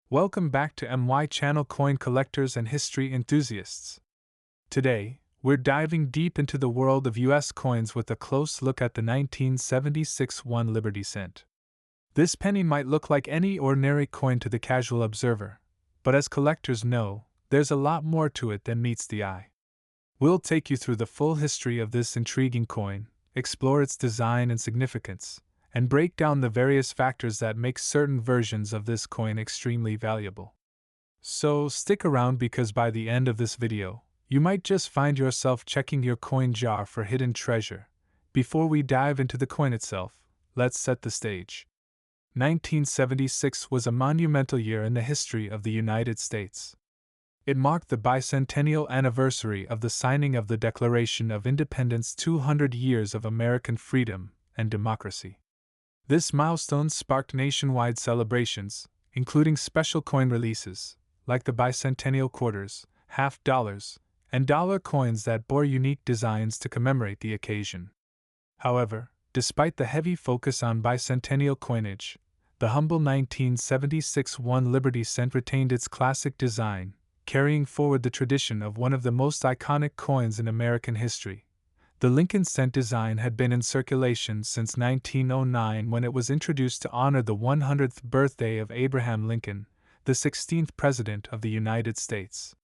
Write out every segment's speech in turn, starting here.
Welcome back to MY Channel Coin Collectors and History Enthusiasts. Today, we're diving deep into the world of US coins with a close look at the 1976 1 Liberty Cent. This penny might look like any ordinary coin to the casual observer, but as collectors know, there's a lot more to it than meets the eye. We'll take you through the full history of this intriguing coin, explore its design and significance, and break down the various factors that make certain versions of this coin extremely valuable. So stick around because by the end of this video, you might just find yourself checking your coin jar for hidden treasure. Before we dive into the coin itself, let's set the stage. 1976 was a monumental year in the history of the United States. It marked the bicentennial anniversary of the signing of the Declaration of Independence, 200 years of American freedom and democracy. This milestone sparked nationwide celebrations, including special coin releases, like the bicentennial quarters, half dollars, and dollar coins that bore unique designs to commemorate the occasion. However, despite the heavy focus on bicentennial coinage, the humble 1976 1 Liberty Cent retained its classic design, carrying forward the tradition of one of the most iconic coins in American history. The Lincoln cent design had been in circulation since 1909 when it was introduced to honor the 100th birthday of Abraham Lincoln, the 16th President of the United States.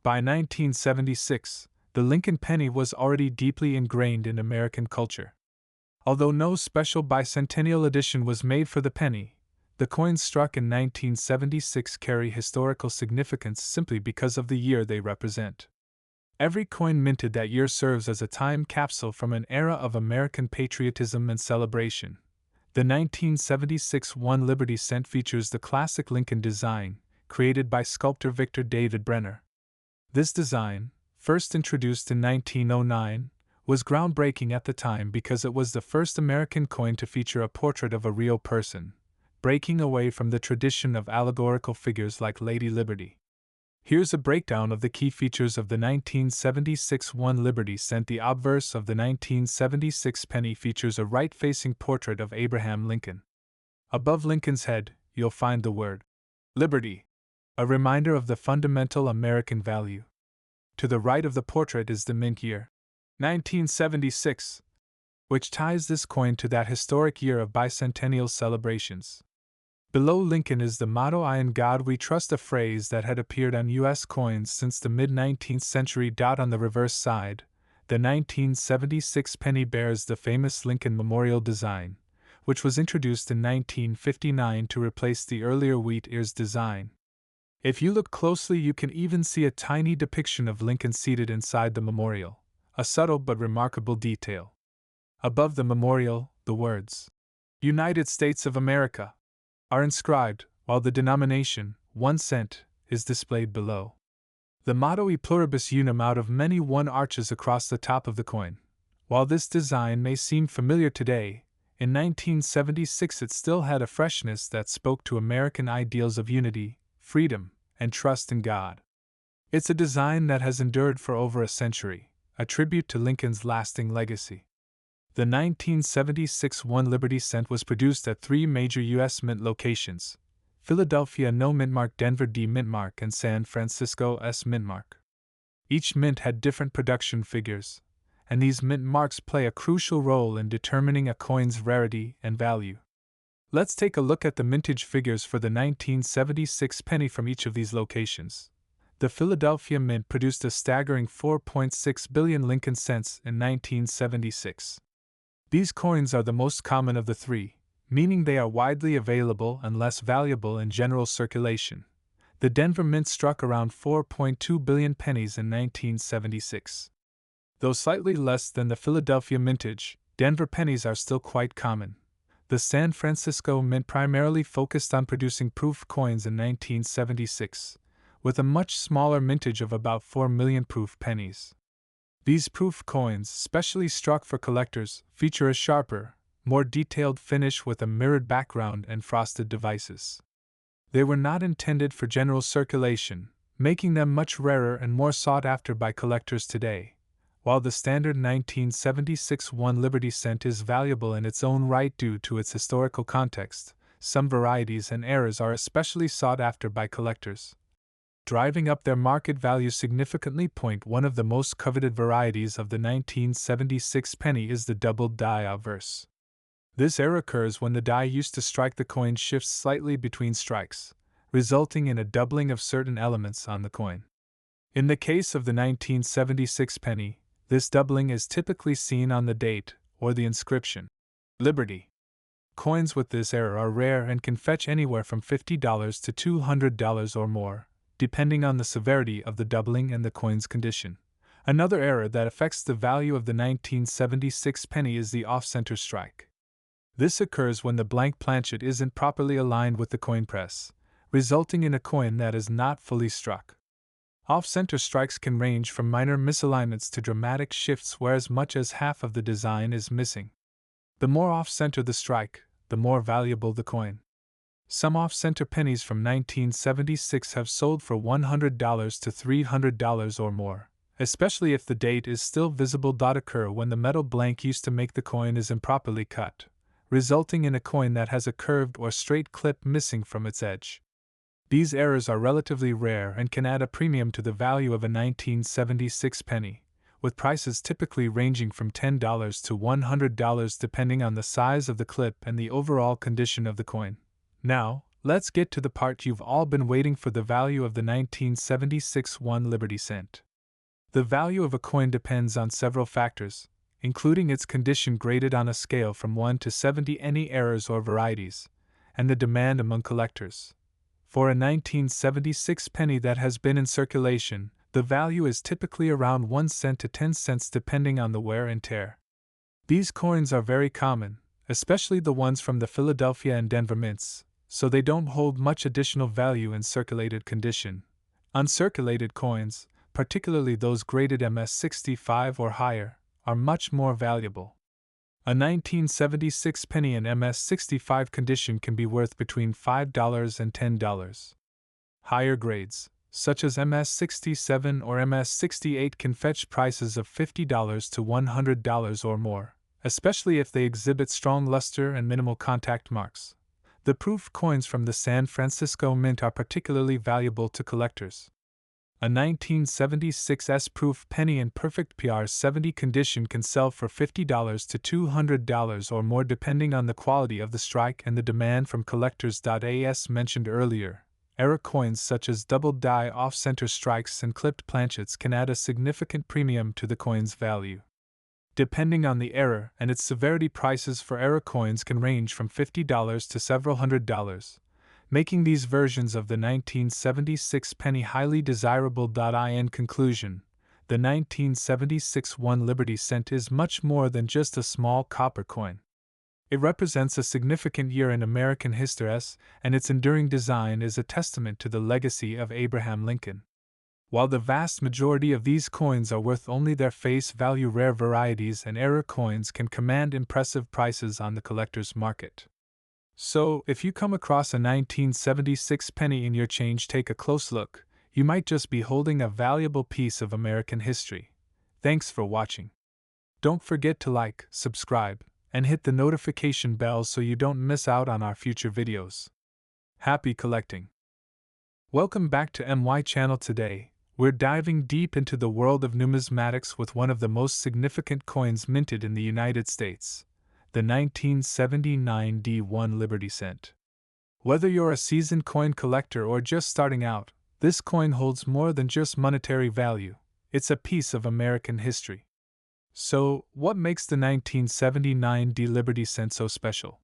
By 1976, the Lincoln penny was already deeply ingrained in American culture. Although no special bicentennial edition was made for the penny, the coins struck in 1976 carry historical significance simply because of the year they represent. Every coin minted that year serves as a time capsule from an era of American patriotism and celebration. The 1976 1 Liberty Cent features the classic Lincoln design, created by sculptor Victor David Brenner. This design, first introduced in 1909, was groundbreaking at the time because it was the first American coin to feature a portrait of a real person, breaking away from the tradition of allegorical figures like Lady Liberty. Here's a breakdown of the key features of the 1976 1 Liberty Cent. The obverse of the 1976 penny features a right-facing portrait of Abraham Lincoln. Above Lincoln's head, you'll find the word Liberty, a reminder of the fundamental American value. To the right of the portrait is the mint year, 1976, which ties this coin to that historic year of bicentennial celebrations. Below Lincoln is the motto "I in God We Trust," a phrase that had appeared on U.S. coins since the mid-19th century. On the reverse side, the 1976 penny bears the famous Lincoln Memorial design, which was introduced in 1959 to replace the earlier wheat ears design. If you look closely, you can even see a tiny depiction of Lincoln seated inside the memorial, a subtle but remarkable detail. Above the memorial, the words, "United States of America," are inscribed, while the denomination, 1 cent, is displayed below. The motto "E pluribus unum" out of many one arches across the top of the coin. While this design may seem familiar today, in 1976 it still had a freshness that spoke to American ideals of unity, freedom, and trust in God. It's a design that has endured for over a century, a tribute to Lincoln's lasting legacy. The 1976 1 Liberty Cent was produced at 3 major U.S. mint locations: Philadelphia No Mintmark, Denver D Mintmark, and San Francisco S Mintmark. Each mint had different production figures, and these mint marks play a crucial role in determining a coin's rarity and value. Let's take a look at the mintage figures for the 1976 penny from each of these locations. The Philadelphia Mint produced a staggering 4.6 billion Lincoln cents in 1976. These coins are the most common of the three, meaning they are widely available and less valuable in general circulation. The Denver Mint struck around 4.2 billion pennies in 1976. Though slightly less than the Philadelphia mintage, Denver pennies are still quite common. The San Francisco Mint primarily focused on producing proof coins in 1976, with a much smaller mintage of about 4 million proof pennies. These proof coins, specially struck for collectors, feature a sharper, more detailed finish with a mirrored background and frosted devices. They were not intended for general circulation, making them much rarer and more sought after by collectors today. While the standard 1976 1 Liberty Cent is valuable in its own right due to its historical context, Some varieties and eras are especially sought after by collectors, driving up their market value significantly. One of the most coveted varieties of the 1976 penny is the doubled die obverse. This error occurs when the die used to strike the coin shifts slightly between strikes, resulting in a doubling of certain elements on the coin. In the case of the 1976 penny, this doubling is typically seen on the date or the inscription, Liberty. Coins with this error are rare and can fetch anywhere from $50 to $200 or more, depending on the severity of the doubling and the coin's condition. Another error that affects the value of the 1976 penny is the off-center strike. This occurs when the blank planchet isn't properly aligned with the coin press, resulting in a coin that is not fully struck. Off-center strikes can range from minor misalignments to dramatic shifts where as much as half of the design is missing. The more off-center the strike, the more valuable the coin. Some off-center pennies from 1976 have sold for $100 to $300 or more, especially if the date is still visible. Occur when the metal blank used to make the coin is improperly cut, resulting in a coin that has a curved or straight clip missing from its edge. These errors are relatively rare and can add a premium to the value of a 1976 penny, with prices typically ranging from $10 to $100 depending on the size of the clip and the overall condition of the coin. Now, let's get to the part you've all been waiting for: the value of the 1976 1 Liberty cent. The value of a coin depends on several factors, including its condition graded on a scale from 1 to 70, any errors or varieties, and the demand among collectors. For a 1976 penny that has been in circulation, the value is typically around 1 cent to 10 cents depending on the wear and tear. These coins are very common, especially the ones from the Philadelphia and Denver mints, so they don't hold much additional value in circulated condition. Uncirculated coins, particularly those graded MS65 or higher, are much more valuable. A 1976 penny in MS65 condition can be worth between $5 and $10. Higher grades, such as MS67 or MS68, can fetch prices of $50 to $100 or more, especially if they exhibit strong luster and minimal contact marks. The proof coins from the San Francisco Mint are particularly valuable to collectors. A 1976 S-proof penny in perfect PR70 condition can sell for $50 to $200 or more depending on the quality of the strike and the demand from collectors. As mentioned earlier, error coins such as doubled die off-center strikes and clipped planchets can add a significant premium to the coin's value. Depending on the error and its severity, prices for error coins can range from $50 to several $100s. Making these versions of the 1976 penny highly desirable. In conclusion, the 1976 1 Liberty cent is much more than just a small copper coin. It represents a significant year in American history, and its enduring design is a testament to the legacy of Abraham Lincoln. While the vast majority of these coins are worth only their face value, rare varieties and error coins can command impressive prices on the collector's market. So, if you come across a 1976 penny in your change, take a close look. You might just be holding a valuable piece of American history. Thanks for watching. Don't forget to like, subscribe, and hit the notification bell so you don't miss out on our future videos. Happy collecting! Welcome back to MY Channel. Today, we're diving deep into the world of numismatics with one of the most significant coins minted in the United States, the 1979 D1 Liberty cent. Whether you're a seasoned coin collector or just starting out, this coin holds more than just monetary value. It's a piece of American history. So, what makes the 1979 D Liberty cent so special?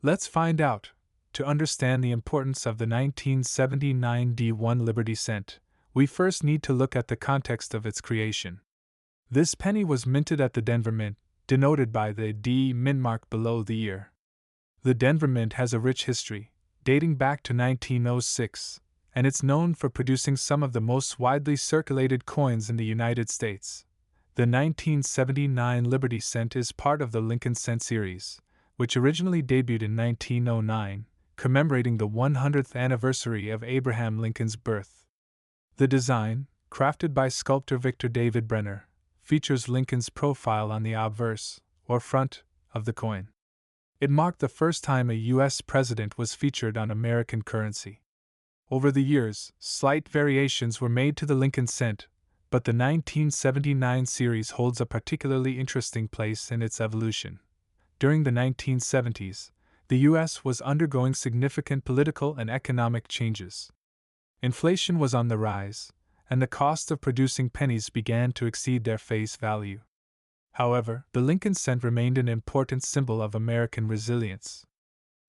Let's find out. To understand the importance of the 1979 D1 Liberty cent, we first need to look at the context of its creation. This penny was minted at the Denver Mint, denoted by the D mint mark below the year. The Denver Mint has a rich history, dating back to 1906, and it's known for producing some of the most widely circulated coins in the United States. The 1979 Liberty cent is part of the Lincoln cent series, which originally debuted in 1909, commemorating the 100th anniversary of Abraham Lincoln's birth. The design, crafted by sculptor Victor David Brenner, features Lincoln's profile on the obverse, or front, of the coin. It marked the first time a U.S. president was featured on American currency. Over the years, slight variations were made to the Lincoln cent, but the 1979 series holds a particularly interesting place in its evolution. During the 1970s, the U.S. was undergoing significant political and economic changes. Inflation was on the rise, and the cost of producing pennies began to exceed their face value. However, the Lincoln cent remained an important symbol of American resilience.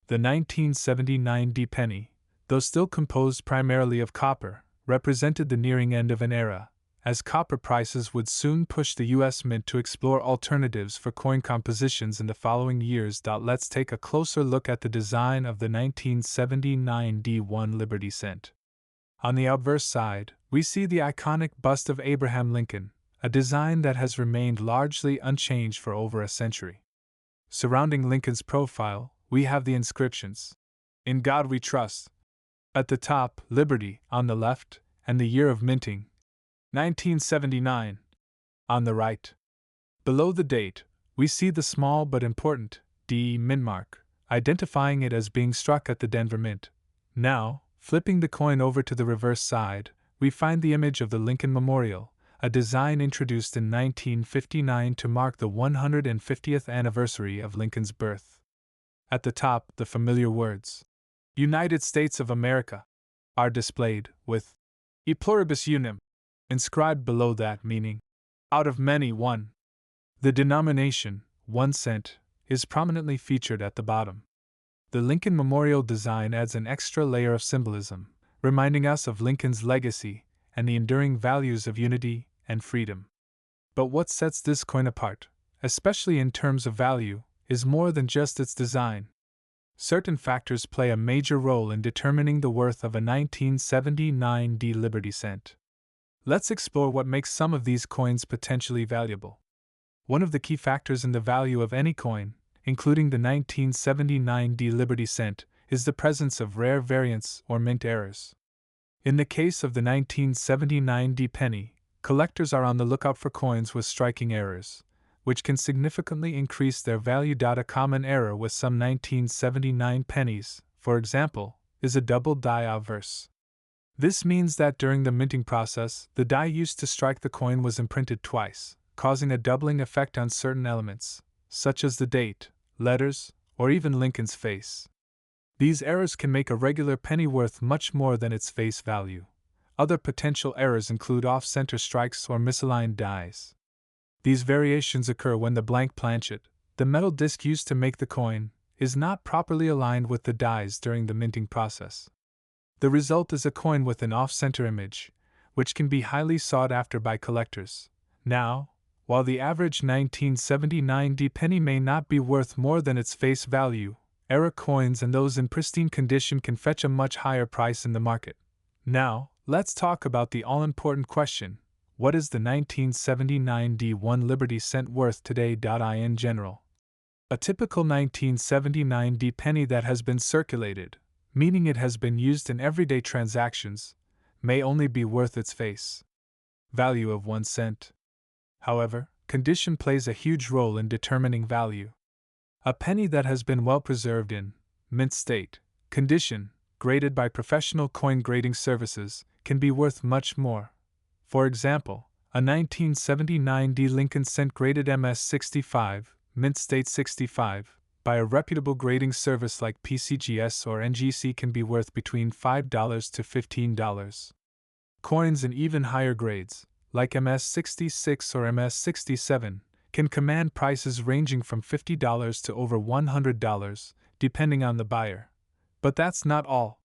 The 1979 D penny, though still composed primarily of copper, represented the nearing end of an era, as copper prices would soon push the U.S. Mint to explore alternatives for coin compositions in the following years. Let's take a closer look at the design of the 1979 D1 Liberty Cent. On the obverse side, we see the iconic bust of Abraham Lincoln, a design that has remained largely unchanged for over a century. Surrounding Lincoln's profile, we have the inscriptions, "In God We Trust." At the top, Liberty, on the left, and the year of minting, 1979, on the right. Below the date, we see the small but important D mint mark, identifying it as being struck at the Denver Mint. Now, flipping the coin over to the reverse side, we find the image of the Lincoln Memorial, a design introduced in 1959 to mark the 150th anniversary of Lincoln's birth. At the top, the familiar words, "United States of America," are displayed, with "E pluribus unum" inscribed below that, meaning, "out of many, one." The denomination, 1 cent, is prominently featured at the bottom. The Lincoln Memorial design adds an extra layer of symbolism, reminding us of Lincoln's legacy and the enduring values of unity and freedom. But what sets this coin apart, especially in terms of value, is more than just its design. Certain factors play a major role in determining the worth of a 1979 D Liberty cent. Let's explore what makes some of these coins potentially valuable. One of the key factors in the value of any coin, including the 1979 D Liberty cent, is the presence of rare variants or mint errors. In the case of the 1979 D penny, collectors are on the lookout for coins with striking errors, which can significantly increase their value. A common error with some 1979 pennies, for example, is a double die obverse. This means that during the minting process, the die used to strike the coin was imprinted twice, causing a doubling effect on certain elements, such as the date, letters, or even Lincoln's face. These errors can make a regular penny worth much more than its face value. Other potential errors include off-center strikes or misaligned dies. These variations occur when the blank planchet, the metal disc used to make the coin, is not properly aligned with the dies during the minting process. The result is a coin with an off-center image, which can be highly sought after by collectors. Now, while the average 1979 D penny may not be worth more than its face value, error coins and those in pristine condition can fetch a much higher price in the market. Now, let's talk about the all-important question: what is the 1979 D1 Liberty cent worth today? In general, a typical 1979 D penny that has been circulated, meaning it has been used in everyday transactions, may only be worth its face value of 1 cent. However, condition plays a huge role in determining value. A penny that has been well preserved in mint state condition, graded by professional coin grading services, can be worth much more. For example, a 1979 D Lincoln cent graded MS65, mint state 65, by a reputable grading service like PCGS or NGC can be worth between $5 to $15. Coins in even higher grades, like MS66 or MS67, can command prices ranging from $50 to over $100, depending on the buyer. But that's not all.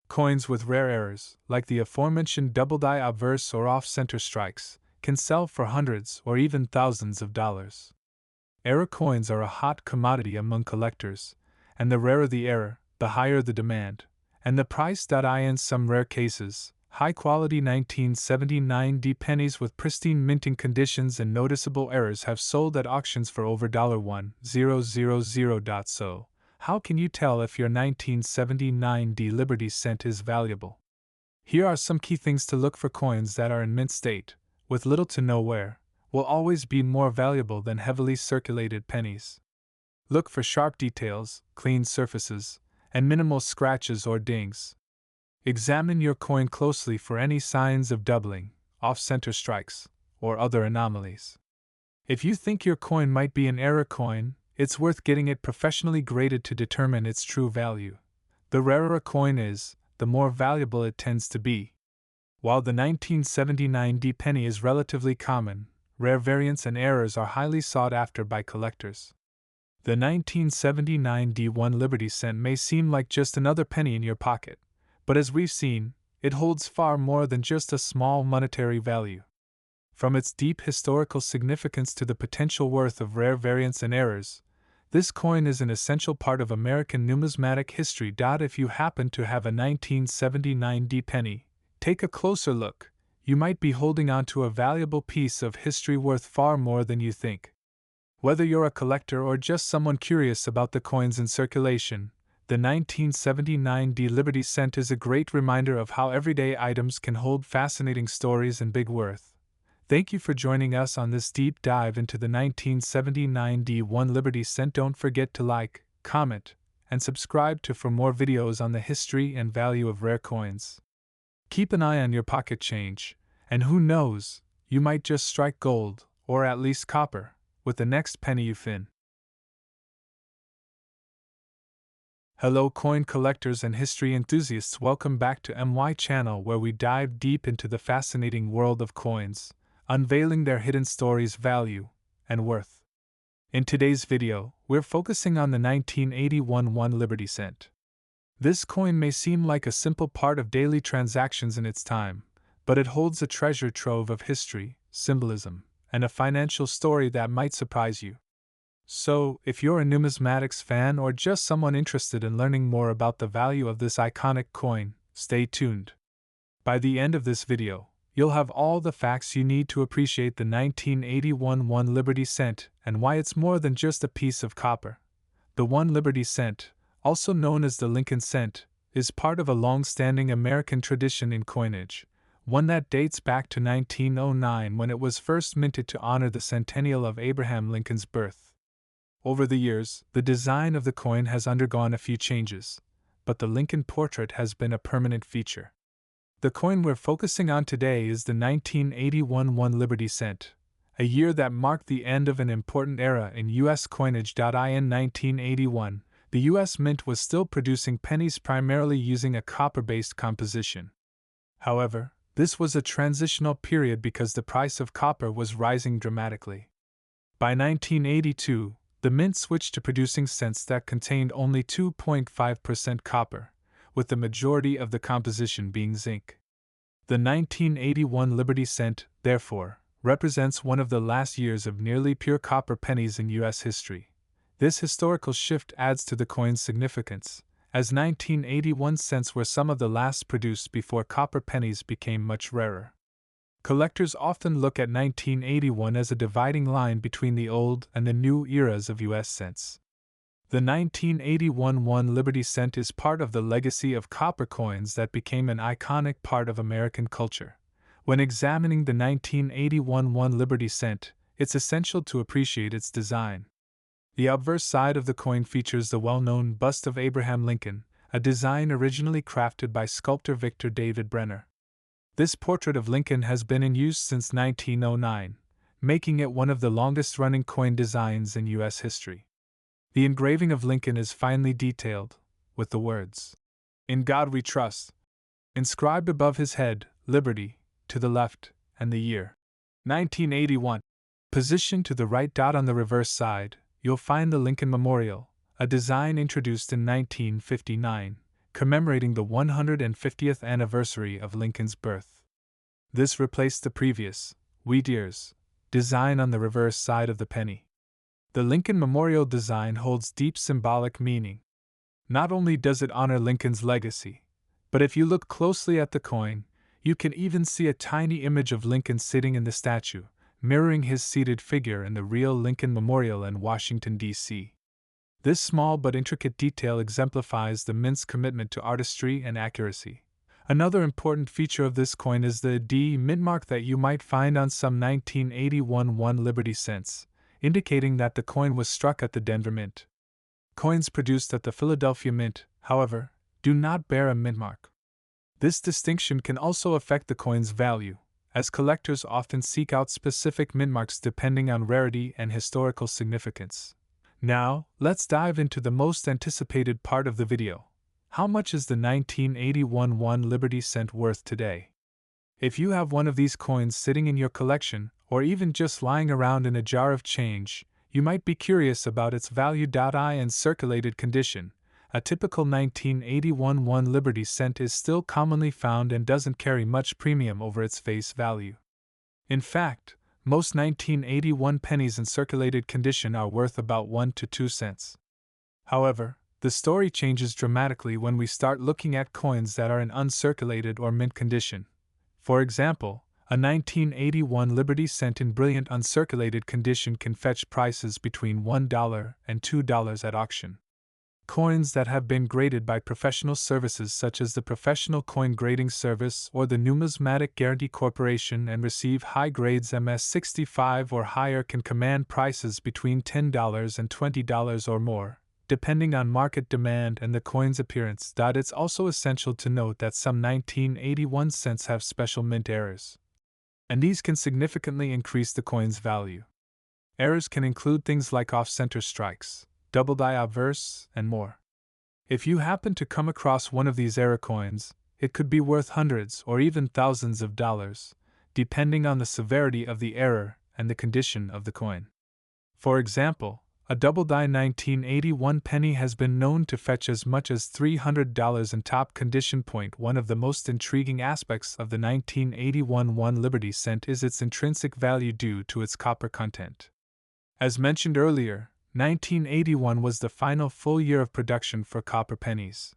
Coins with rare errors, like the aforementioned double die obverse or off-center strikes, can sell for hundreds or even thousands of dollars. Error coins are a hot commodity among collectors, and the rarer the error, the higher the demand, and the price. In some rare cases, high-quality 1979 D pennies with pristine minting conditions and noticeable errors have sold at auctions for over $1,000. So, how can you tell if your 1979 D Liberty cent is valuable? Here are some key things to look for: coins that are in mint state, with little to no wear, will always be more valuable than heavily circulated pennies. Look for sharp details, clean surfaces, and minimal scratches or dings. Examine your coin closely for any signs of doubling, off-center strikes, or other anomalies. If you think your coin might be an error coin, it's worth getting it professionally graded to determine its true value. The rarer a coin is, the more valuable it tends to be. While the 1979 D penny is relatively common, rare variants and errors are highly sought after by collectors. The 1979 D1 Liberty Cent may seem like just another penny in your pocket, but as we've seen, it holds far more than just a small monetary value. From its deep historical significance to the potential worth of rare variants and errors, this coin is an essential part of American numismatic history. If you happen to have a 1979 D penny, take a closer look. You might be holding on to a valuable piece of history worth far more than you think. Whether you're a collector or just someone curious about the coins in circulation, the 1979 D Liberty Cent is a great reminder of how everyday items can hold fascinating stories and big worth. Thank you for joining us on this deep dive into the 1979 D1 Liberty Cent. Don't forget to like, comment, and subscribe for more videos on the history and value of rare coins. Keep an eye on your pocket change, and who knows, you might just strike gold, or at least copper, with the next penny you fin. Hello coin collectors and history enthusiasts, welcome back to MY channel where we dive deep into the fascinating world of coins, unveiling their hidden stories, value, and worth. In today's video, we're focusing on the 1981 1 Liberty Cent. This coin may seem like a simple part of daily transactions in its time, but it holds a treasure trove of history, symbolism, and a financial story that might surprise you. So, if you're a numismatics fan or just someone interested in learning more about the value of this iconic coin, stay tuned. By the end of this video, you'll have all the facts you need to appreciate the 1981 1 Liberty Cent and why it's more than just a piece of copper. The 1 Liberty Cent, also known as the Lincoln Cent, is part of a long-standing American tradition in coinage, one that dates back to 1909 when it was first minted to honor the centennial of Abraham Lincoln's birth. Over the years, the design of the coin has undergone a few changes, but the Lincoln portrait has been a permanent feature. The coin we're focusing on today is the 1981 1 Liberty Cent, a year that marked the end of an important era in U.S. coinage. In 1981, the U.S. Mint was still producing pennies primarily using a copper-based composition. However, this was a transitional period because the price of copper was rising dramatically. By 1982, the Mint switched to producing cents that contained only 2.5% copper, with the majority of the composition being zinc. The 1981 Liberty Cent, therefore, represents one of the last years of nearly pure copper pennies in U.S. history. This historical shift adds to the coin's significance, as 1981 cents were some of the last produced before copper pennies became much rarer. Collectors often look at 1981 as a dividing line between the old and the new eras of U.S. cents. The 1981 1 Liberty Cent is part of the legacy of copper coins that became an iconic part of American culture. When examining the 1981 1 Liberty Cent, it's essential to appreciate its design. The obverse side of the coin features the well-known bust of Abraham Lincoln, a design originally crafted by sculptor Victor David Brenner. This portrait of Lincoln has been in use since 1909, making it one of the longest-running coin designs in U.S. history. The engraving of Lincoln is finely detailed, with the words, "In God We Trust," inscribed above his head, Liberty, to the left, and the year 1981. Positioned to the right. On the reverse side, you'll find the Lincoln Memorial, a design introduced in 1959, commemorating the 150th anniversary of Lincoln's birth. This replaced the previous, Wheat Ears, design on the reverse side of the penny. The Lincoln Memorial design holds deep symbolic meaning. Not only does it honor Lincoln's legacy, but if you look closely at the coin, you can even see a tiny image of Lincoln sitting in the statue, mirroring his seated figure in the real Lincoln Memorial in Washington, D.C. This small but intricate detail exemplifies the Mint's commitment to artistry and accuracy. Another important feature of this coin is the D Mint mark that you might find on some 1981 1 Liberty cents, indicating that the coin was struck at the Denver Mint. Coins produced at the Philadelphia Mint, however, do not bear a mint mark. This distinction can also affect the coin's value, as collectors often seek out specific mint marks depending on rarity and historical significance. Now, let's dive into the most anticipated part of the video. How much is the 1981 1 Liberty cent worth today? If you have one of these coins sitting in your collection, or even just lying around in a jar of change, you might be curious about its value. In circulated condition, a typical 1981 1 Liberty cent is still commonly found and doesn't carry much premium over its face value. In fact, most 1981 pennies in circulated condition are worth about 1 to 2 cents. However, the story changes dramatically when we start looking at coins that are in uncirculated or mint condition. For example, a 1981 Liberty cent in brilliant uncirculated condition can fetch prices between $1 and $2 at auction. Coins that have been graded by professional services such as the Professional Coin Grading Service or the Numismatic Guarantee Corporation and receive high grades MS65 or higher can command prices between $10 and $20 or more, depending on market demand and the coin's appearance. It's also essential to note that some 1981 cents have special mint errors, and these can significantly increase the coin's value. Errors can include things like off-center strikes, double die obverse, and more. If you happen to come across one of these error coins, it could be worth hundreds or even thousands of dollars, depending on the severity of the error and the condition of the coin. For example, a double die 1981 penny has been known to fetch as much as $300 in top condition. One of the most intriguing aspects of the 1981 1 Liberty cent is its intrinsic value due to its copper content. As mentioned earlier, 1981 was the final full year of production for copper pennies.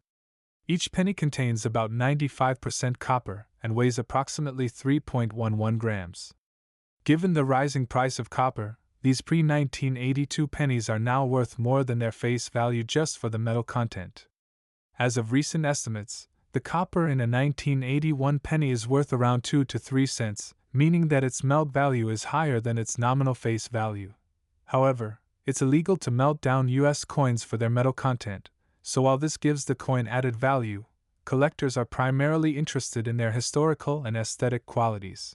Each penny contains about 95% copper and weighs approximately 3.11 grams. Given the rising price of copper, these pre-1982 pennies are now worth more than their face value just for the metal content. As of recent estimates, the copper in a 1981 penny is worth around 2 to 3 cents, meaning that its melt value is higher than its nominal face value. However, it's illegal to melt down U.S. coins for their metal content, so while this gives the coin added value, collectors are primarily interested in their historical and aesthetic qualities.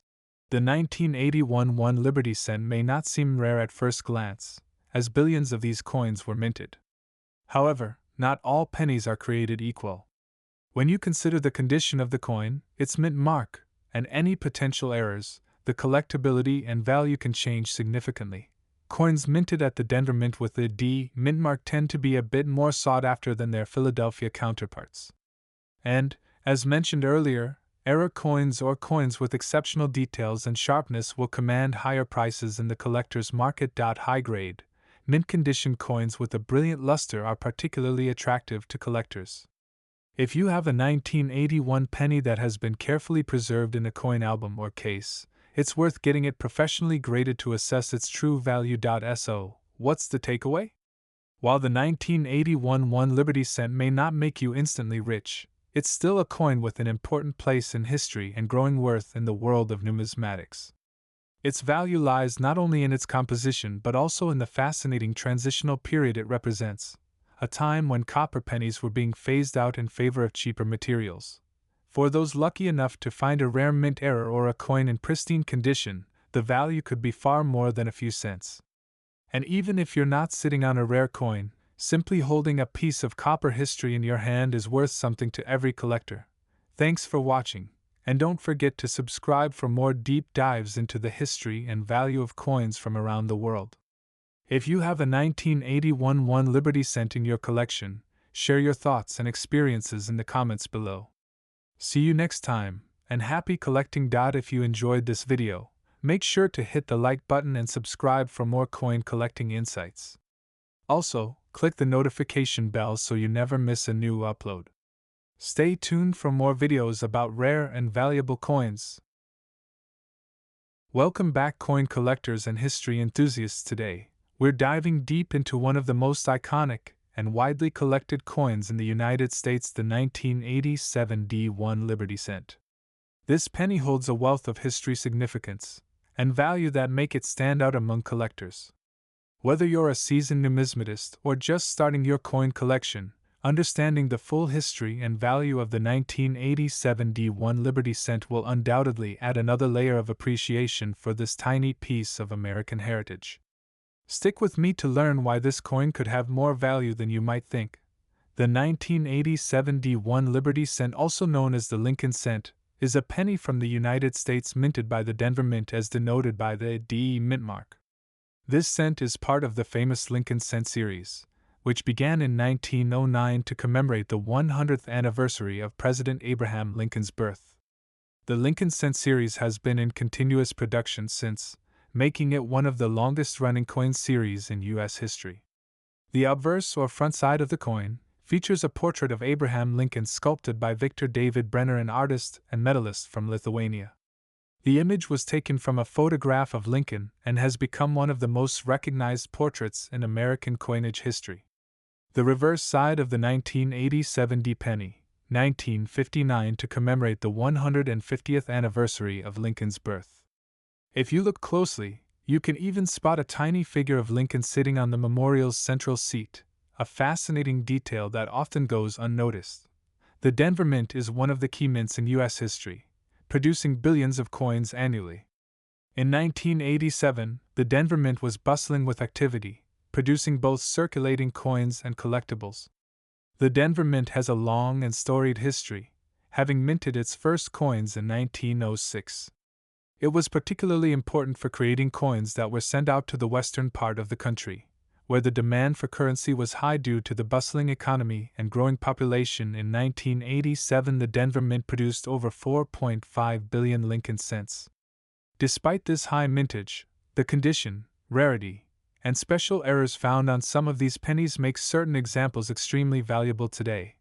The 1981 1 Liberty cent may not seem rare at first glance, as billions of these coins were minted. However, not all pennies are created equal. When you consider the condition of the coin, its mint mark, and any potential errors, the collectability and value can change significantly. Coins minted at the Denver Mint with the D mint mark tend to be a bit more sought after than their Philadelphia counterparts. And, as mentioned earlier, error coins or coins with exceptional details and sharpness will command higher prices in the collector's market. High grade, mint condition coins with a brilliant luster are particularly attractive to collectors. If you have a 1981 penny that has been carefully preserved in a coin album or case, it's worth getting it professionally graded to assess its true value. So, what's the takeaway? While the 1981 1 Liberty cent may not make you instantly rich, it's still a coin with an important place in history and growing worth in the world of numismatics. Its value lies not only in its composition but also in the fascinating transitional period it represents, a time when copper pennies were being phased out in favor of cheaper materials. For those lucky enough to find a rare mint error or a coin in pristine condition, the value could be far more than a few cents. And even if you're not sitting on a rare coin, simply holding a piece of copper history in your hand is worth something to every collector. Thanks for watching, and don't forget to subscribe for more deep dives into the history and value of coins from around the world. If you have a 1981 1 Liberty cent in your collection, share your thoughts and experiences in the comments below. See you next time, and happy collecting. If you enjoyed this video, make sure to hit the like button and subscribe for more coin collecting insights. Also, click the notification bell so you never miss a new upload. Stay tuned for more videos about rare and valuable coins. Welcome back, coin collectors and history enthusiasts. Today, we're diving deep into one of the most iconic and widely collected coins in the United States, the 1987 D1 Liberty cent. This penny holds a wealth of history significance and value that make it stand out among collectors. Whether you're a seasoned numismatist or just starting your coin collection, understanding the full history and value of the 1987 D1 Liberty Cent will undoubtedly add another layer of appreciation for this tiny piece of American heritage. Stick with me to learn why this coin could have more value than you might think. The 1987 D1 Liberty Cent, also known as the Lincoln Cent, is a penny from the United States minted by the Denver Mint as denoted by the D mint mark. This cent is part of the famous Lincoln Cent series, which began in 1909 to commemorate the 100th anniversary of President Abraham Lincoln's birth. The Lincoln Cent series has been in continuous production since, making it one of the longest-running coin series in U.S. history. The obverse or front side of the coin features a portrait of Abraham Lincoln sculpted by Victor David Brenner, an artist and medalist from Lithuania. The image was taken from a photograph of Lincoln and has become one of the most recognized portraits in American coinage history. The reverse side of the 1987 D penny, 1959, to commemorate the 150th anniversary of Lincoln's birth. If you look closely, you can even spot a tiny figure of Lincoln sitting on the memorial's central seat, a fascinating detail that often goes unnoticed. The Denver Mint is one of the key mints in U.S. history, producing billions of coins annually. In 1987, the Denver Mint was bustling with activity, producing both circulating coins and collectibles. The Denver Mint has a long and storied history, having minted its first coins in 1906. It was particularly important for creating coins that were sent out to the western part of the country, where the demand for currency was high due to the bustling economy and growing population. In 1987, the Denver Mint produced over 4.5 billion Lincoln cents. Despite this high mintage, the condition, rarity, and special errors found on some of these pennies make certain examples extremely valuable today.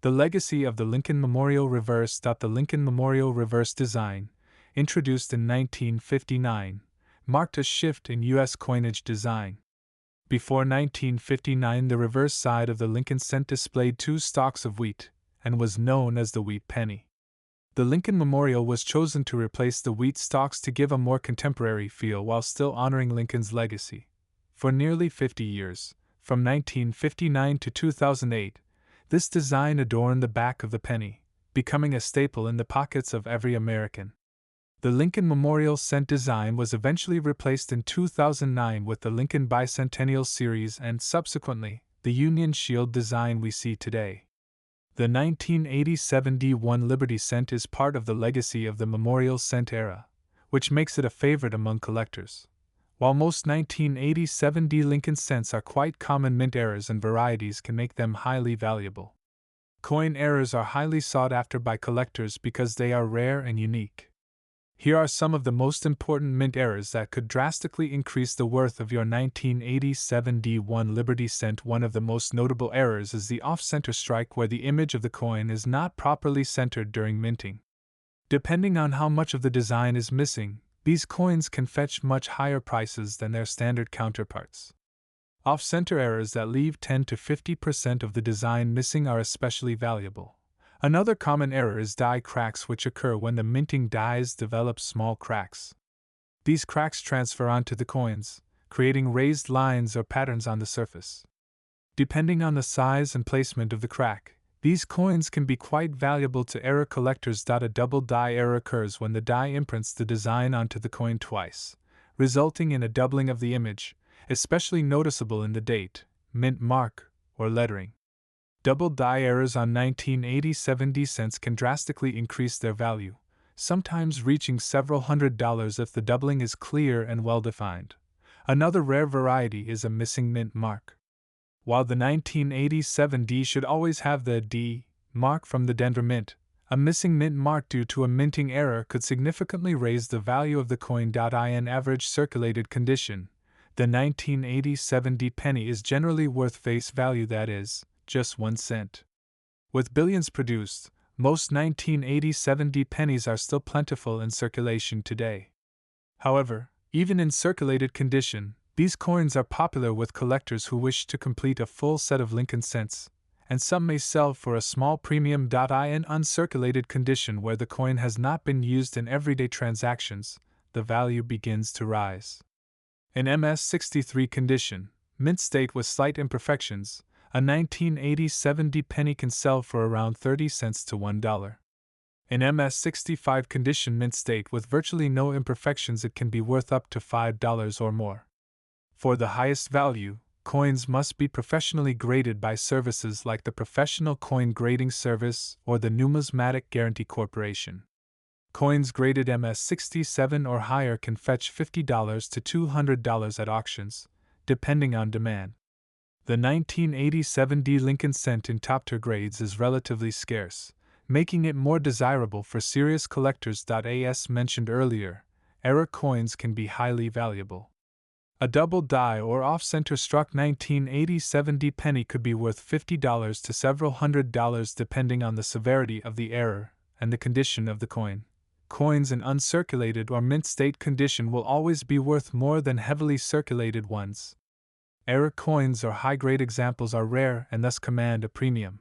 The legacy of the Lincoln Memorial Reverse. The Lincoln Memorial Reverse design, introduced in 1959, marked a shift in U.S. coinage design. Before 1959, the reverse side of the Lincoln Cent displayed two stalks of wheat, and was known as the wheat penny. The Lincoln Memorial was chosen to replace the wheat stalks to give a more contemporary feel while still honoring Lincoln's legacy. For nearly 50 years, from 1959 to 2008, this design adorned the back of the penny, becoming a staple in the pockets of every American. The Lincoln Memorial Cent design was eventually replaced in 2009 with the Lincoln Bicentennial Series and subsequently, the Union Shield design we see today. The 1987 D1 Liberty Cent is part of the legacy of the Memorial Cent era, which makes it a favorite among collectors. While most 1987 D Lincoln Cents are quite common, mint errors and varieties can make them highly valuable. Coin errors are highly sought after by collectors because they are rare and unique. Here are some of the most important mint errors that could drastically increase the worth of your 1987 D1 Liberty Cent. One of the most notable errors is the off-center strike, where the image of the coin is not properly centered during minting. Depending on how much of the design is missing, these coins can fetch much higher prices than their standard counterparts. Off-center errors that leave 10 to 50% of the design missing are especially valuable. Another common error is die cracks, which occur when the minting dies develop small cracks. These cracks transfer onto the coins, creating raised lines or patterns on the surface. Depending on the size and placement of the crack, these coins can be quite valuable to error collectors. A double die error occurs when the die imprints the design onto the coin twice, resulting in a doubling of the image, especially noticeable in the date, mint mark, or lettering. Double die errors on 1987 D cents can drastically increase their value, sometimes reaching several $100s if the doubling is clear and well defined. Another rare variety is a missing mint mark. While the 1987 D should always have the D mark from the Denver Mint, a missing mint mark due to a minting error could significantly raise the value of the coin. In average circulated condition, the 1987 D penny is generally worth face value, that is, just 1 cent. With billions produced, most 1987 D pennies are still plentiful in circulation today. However, even in circulated condition, these coins are popular with collectors who wish to complete a full set of Lincoln cents, and some may sell for a small premium. In uncirculated condition, where the coin has not been used in everyday transactions, the value begins to rise. In MS-63 condition, mint state with slight imperfections, a 1980 70 penny can sell for around 30 cents to $1. In MS-65 condition mint state with virtually no imperfections, it can be worth up to $5 or more. For the highest value, coins must be professionally graded by services like the Professional Coin Grading Service or the Numismatic Guarantee Corporation. Coins graded MS-67 or higher can fetch $50 to $200 at auctions, depending on demand. The 1987 D Lincoln cent in top-tier grades is relatively scarce, making it more desirable for serious collectors. As mentioned earlier, error coins can be highly valuable. A double die or off-center struck 1987 D penny could be worth $50 to several $100 depending on the severity of the error and the condition of the coin. Coins in uncirculated or mint state condition will always be worth more than heavily circulated ones. Error coins or high-grade examples are rare and thus command a premium.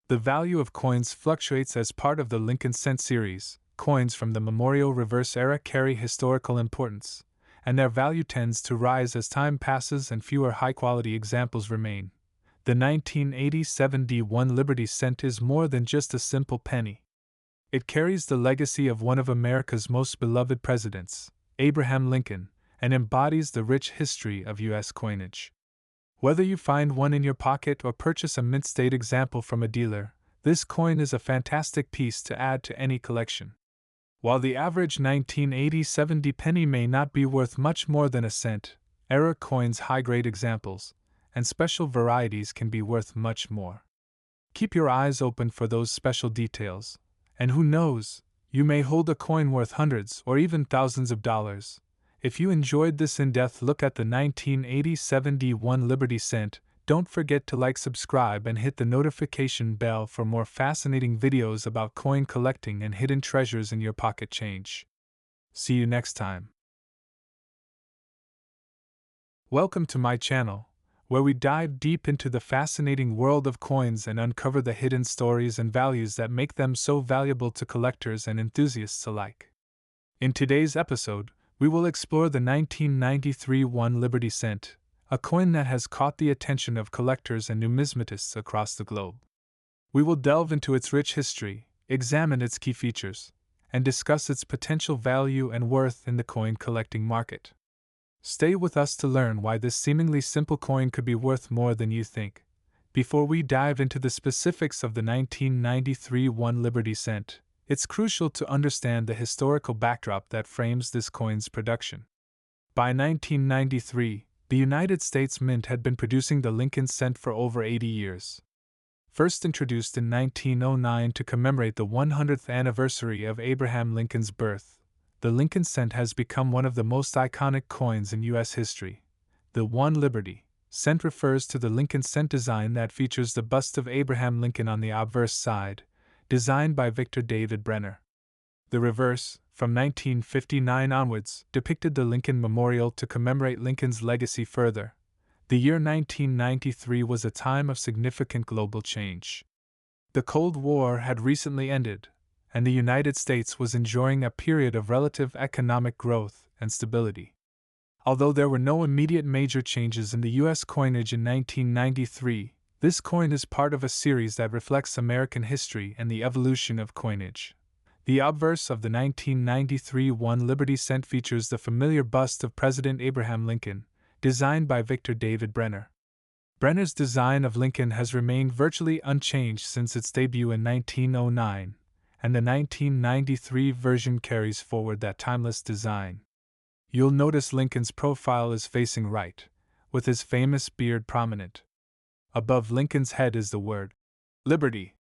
The value of coins fluctuates as part of the Lincoln cent series. Coins from the Memorial Reverse era carry historical importance, and their value tends to rise as time passes and fewer high-quality examples remain. The 1987 D1 Liberty cent is more than just a simple penny. It carries the legacy of one of America's most beloved presidents, Abraham Lincoln, and embodies the rich history of U.S. coinage. Whether you find one in your pocket or purchase a mint state example from a dealer, this coin is a fantastic piece to add to any collection. While the average 1987 D penny may not be worth much more than a cent, error coins' high-grade examples and special varieties can be worth much more. Keep your eyes open for those special details, and who knows, you may hold a coin worth hundreds or even thousands of dollars. If you enjoyed this in-depth look at the 1987 D1 Liberty cent, don't forget to like, subscribe, and hit the notification bell for more fascinating videos about coin collecting and hidden treasures in your pocket change. See you next time. Welcome to my channel, where we dive deep into the fascinating world of coins and uncover the hidden stories and values that make them so valuable to collectors and enthusiasts alike. In today's episode, we will explore the 1993 1 Liberty cent, a coin that has caught the attention of collectors and numismatists across the globe. We will delve into its rich history, examine its key features, and discuss its potential value and worth in the coin collecting market. Stay with us to learn why this seemingly simple coin could be worth more than you think. Before we dive into the specifics of the 1993 1 Liberty cent, it's crucial to understand the historical backdrop that frames this coin's production. By 1993, the United States Mint had been producing the Lincoln cent for over 80 years. First introduced in 1909 to commemorate the 100th anniversary of Abraham Lincoln's birth, the Lincoln cent has become one of the most iconic coins in U.S. history. The 1 Liberty cent refers to the Lincoln cent design that features the bust of Abraham Lincoln on the obverse side, designed by Victor David Brenner. The reverse, from 1959 onwards, depicted the Lincoln Memorial to commemorate Lincoln's legacy further. The year 1993 was a time of significant global change. The Cold War had recently ended, and the United States was enjoying a period of relative economic growth and stability. Although there were no immediate major changes in the U.S. coinage in 1993, this coin is part of a series that reflects American history and the evolution of coinage. The obverse of the 1993 1 Liberty cent features the familiar bust of President Abraham Lincoln, designed by Victor David Brenner. Brenner's design of Lincoln has remained virtually unchanged since its debut in 1909, and the 1993 version carries forward that timeless design. You'll notice Lincoln's profile is facing right, with his famous beard prominent. Above Lincoln's head is the word Liberty,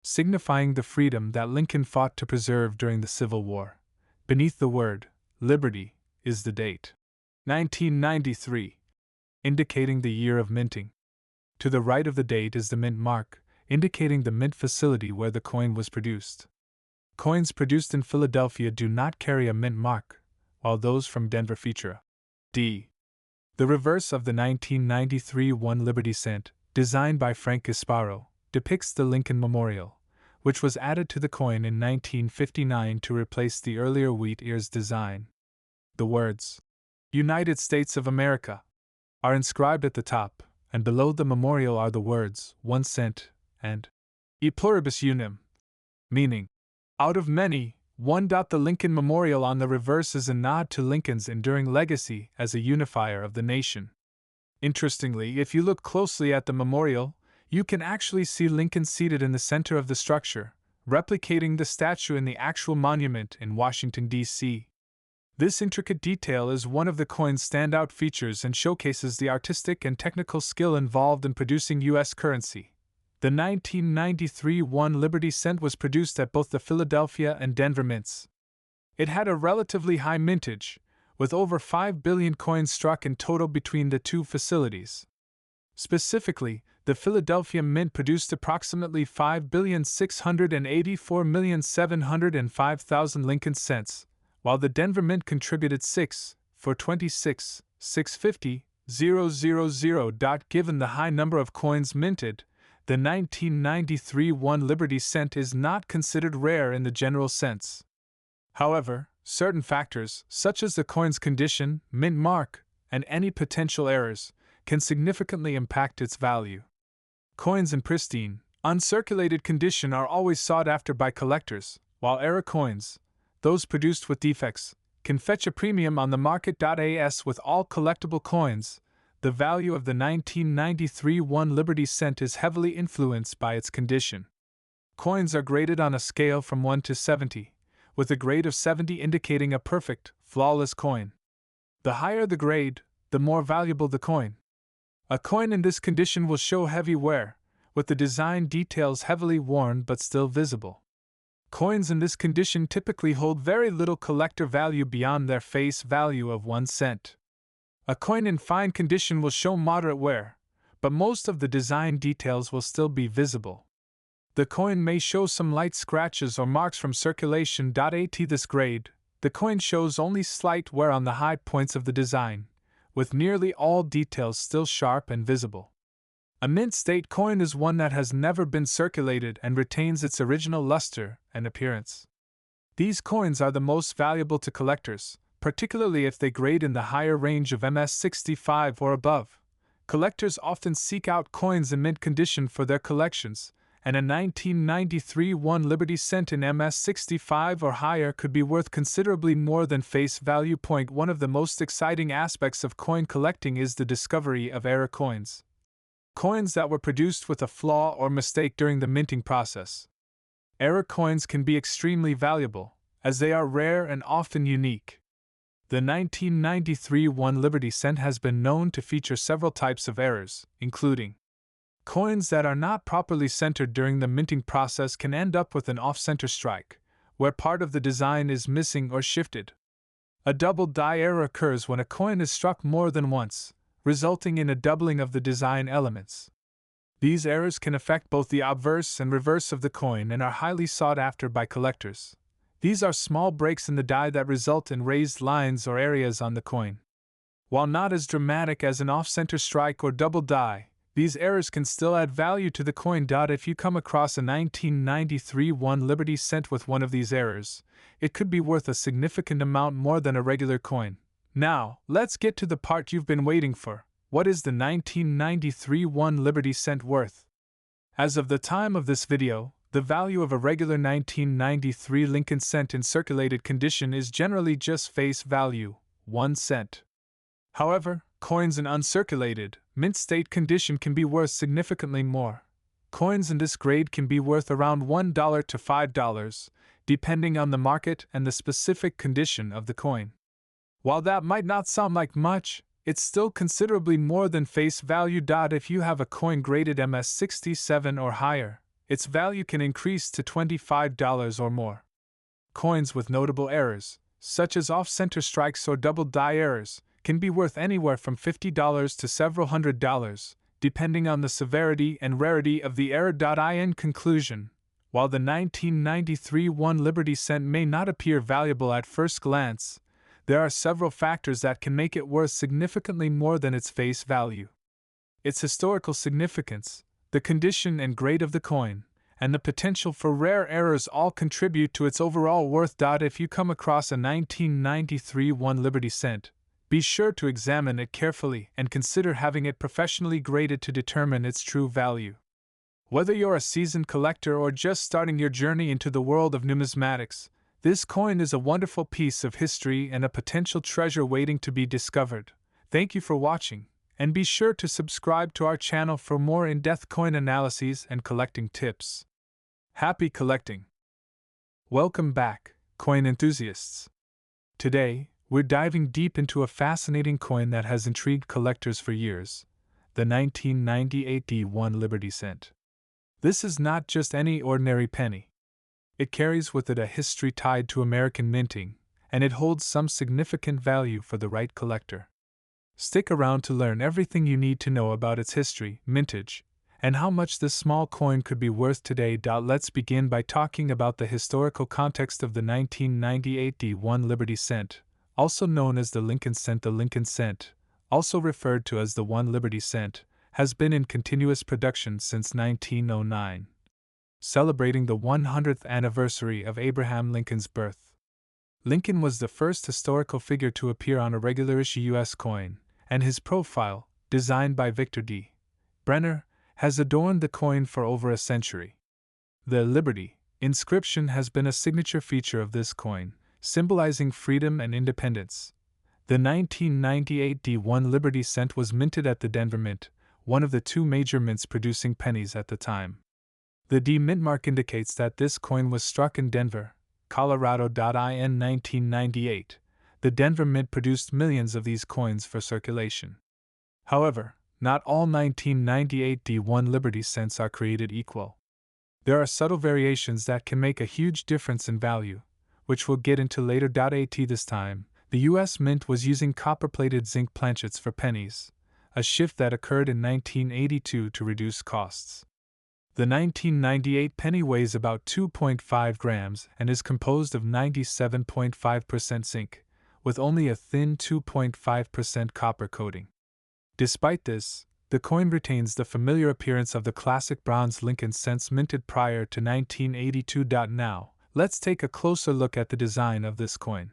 signifying the freedom that Lincoln fought to preserve during the Civil War. Beneath the word Liberty is the date 1993, indicating the year of minting. To the right of the date is the mint mark, indicating the mint facility where the coin was produced. Coins produced in Philadelphia do not carry a mint mark, while those from Denver feature a D. The reverse of the 1993 1 Liberty cent, designed by Frank Gasparo, depicts the Lincoln Memorial, which was added to the coin in 1959 to replace the earlier wheat ears design. The words, United States of America, are inscribed at the top, and below the memorial are the words 1 cent and E pluribus unum, meaning, out of many, one. The Lincoln Memorial on the reverse is a nod to Lincoln's enduring legacy as a unifier of the nation. Interestingly, if you look closely at the memorial, you can actually see Lincoln seated in the center of the structure, replicating the statue in the actual monument in Washington, D.C. This intricate detail is one of the coin's standout features and showcases the artistic and technical skill involved in producing U.S. currency. The 1993 1 Liberty Cent was produced at both the Philadelphia and Denver mints. It had a relatively high mintage, with over 5 billion coins struck in total between the two facilities. Specifically, the Philadelphia Mint produced approximately 5,684,705,000 Lincoln cents, while the Denver Mint contributed 6 for 26,650,000. Given the high number of coins minted, the 1993 1 Liberty Cent is not considered rare in the general sense. However, certain factors, such as the coin's condition, mint mark, and any potential errors, can significantly impact its value. Coins in pristine, uncirculated condition are always sought after by collectors, while error coins, those produced with defects, can fetch a premium on the market. As with all collectible coins, the value of the 1993 1 Liberty Cent is heavily influenced by its condition. Coins are graded on a scale from 1 to 70, with a grade of 70 indicating a perfect, flawless coin. The higher the grade, the more valuable the coin. A coin in this condition will show heavy wear, with the design details heavily worn but still visible. Coins in this condition typically hold very little collector value beyond their face value of 1 cent. A coin in fine condition will show moderate wear, but most of the design details will still be visible. The coin may show some light scratches or marks from circulation. At this grade, the coin shows only slight wear on the high points of the design, with nearly all details still sharp and visible. A mint state coin is one that has never been circulated and retains its original luster and appearance. These coins are the most valuable to collectors, particularly if they grade in the higher range of MS65 or above. Collectors often seek out coins in mint condition for their collections, and a 1993 1 Liberty Cent in MS65 or higher could be worth considerably more than face value. One of the most exciting aspects of coin collecting is the discovery of error coins. Coins that were produced with a flaw or mistake during the minting process. Error coins can be extremely valuable, as they are rare and often unique. The 1993 1 Liberty Cent has been known to feature several types of errors, including coins that are not properly centered during the minting process can end up with an off-center strike, where part of the design is missing or shifted. A double die error occurs when a coin is struck more than once, resulting in a doubling of the design elements. These errors can affect both the obverse and reverse of the coin and are highly sought after by collectors. These are small breaks in the die that result in raised lines or areas on the coin. While not as dramatic as an off-center strike or double die, these errors can still add value to the coin. If you come across a 1993 1 Liberty Cent with one of these errors, it could be worth a significant amount more than a regular coin. Now, let's get to the part you've been waiting for. What is the 1993 1 Liberty Cent worth? As of the time of this video, the value of a regular 1993 Lincoln Cent in circulated condition is generally just face value, 1 cent. However, coins in uncirculated, mint state condition can be worth significantly more. Coins in this grade can be worth around $1 to $5, depending on the market and the specific condition of the coin. While that might not sound like much, it's still considerably more than face value. If you have a coin graded MS67 or higher, its value can increase to $25 or more. Coins with notable errors, such as off-center strikes or double die errors, can be worth anywhere from $50 to several $100s, depending on the severity and rarity of the error. In conclusion, while the 1993 1 Liberty Cent may not appear valuable at first glance, there are several factors that can make it worth significantly more than its face value. Its historical significance, the condition and grade of the coin, and the potential for rare errors all contribute to its overall worth. If you come across a 1993 1 Liberty Cent, Be sure to examine it carefully and consider having it professionally graded to determine its true value. Whether you're a seasoned collector or just starting your journey into the world of numismatics, this coin is a wonderful piece of history and a potential treasure waiting to be discovered. Thank you for watching, and be sure to subscribe to our channel for more in-depth coin analyses and collecting tips. Happy collecting! Welcome back, coin enthusiasts. Today, we're diving deep into a fascinating coin that has intrigued collectors for years, the 1998 D1 Liberty Cent. This is not just any ordinary penny. It carries with it a history tied to American minting, and it holds some significant value for the right collector. Stick around to learn everything you need to know about its history, mintage, and how much this small coin could be worth today. Let's begin by talking about the historical context of the 1998 D1 Liberty Cent, also known as the Lincoln Cent. The Lincoln Cent, also referred to as the 1 Liberty Cent, has been in continuous production since 1909, celebrating the 100th anniversary of Abraham Lincoln's birth. Lincoln was the first historical figure to appear on a regular-issue U.S. coin, and his profile, designed by Victor D. Brenner, has adorned the coin for over a century. The Liberty inscription has been a signature feature of this coin, symbolizing freedom and independence. The 1998 D1 Liberty Cent was minted at the Denver Mint, one of the two major mints producing pennies at the time. The D mint mark indicates that this coin was struck in Denver, Colorado. In 1998, the Denver Mint produced millions of these coins for circulation. However, not all 1998 D1 Liberty Cents are created equal. There are subtle variations that can make a huge difference in value, which we'll get into later. This time, the U.S. Mint was using copper-plated zinc planchets for pennies, a shift that occurred in 1982 to reduce costs. The 1998 penny weighs about 2.5 grams and is composed of 97.5% zinc, with only a thin 2.5% copper coating. Despite this, the coin retains the familiar appearance of the classic bronze Lincoln Cents minted prior to 1982. Now, let's take a closer look at the design of this coin.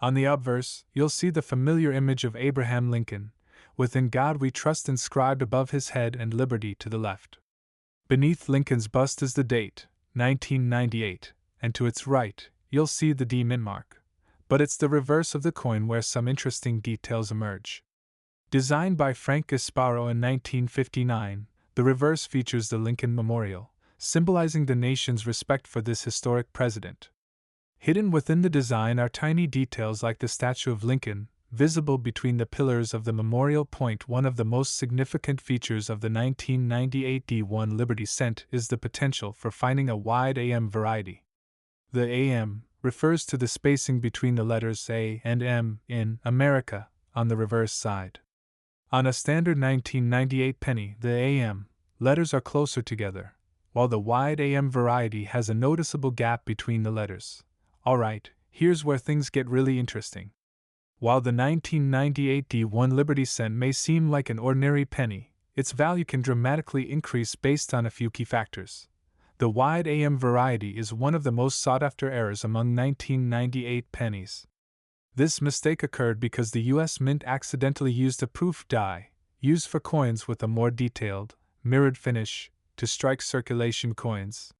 On the obverse, you'll see the familiar image of Abraham Lincoln, with "In God We Trust" inscribed above his head and "Liberty" to the left. Beneath Lincoln's bust is the date, 1998, and to its right, you'll see the D mint mark. But it's the reverse of the coin where some interesting details emerge. Designed by Frank Gasparo in 1959, the reverse features the Lincoln Memorial, symbolizing the nation's respect for this historic president. Hidden within the design are tiny details like the statue of Lincoln, visible between the pillars of the memorial. One of the most significant features of the 1998 D1 Liberty Cent is the potential for finding a wide AM variety. The AM refers to the spacing between the letters A and M in America on the reverse side. On a standard 1998 penny, the AM letters are closer together, while the wide AM variety has a noticeable gap between the letters. Alright, here's where things get really interesting. While the 1998 D1 Liberty Cent may seem like an ordinary penny, its value can dramatically increase based on a few key factors. The wide AM variety is one of the most sought-after errors among 1998 pennies. This mistake occurred because the U.S. Mint accidentally used a proof die, used for coins with a more detailed, mirrored finish, to strike circulation coins.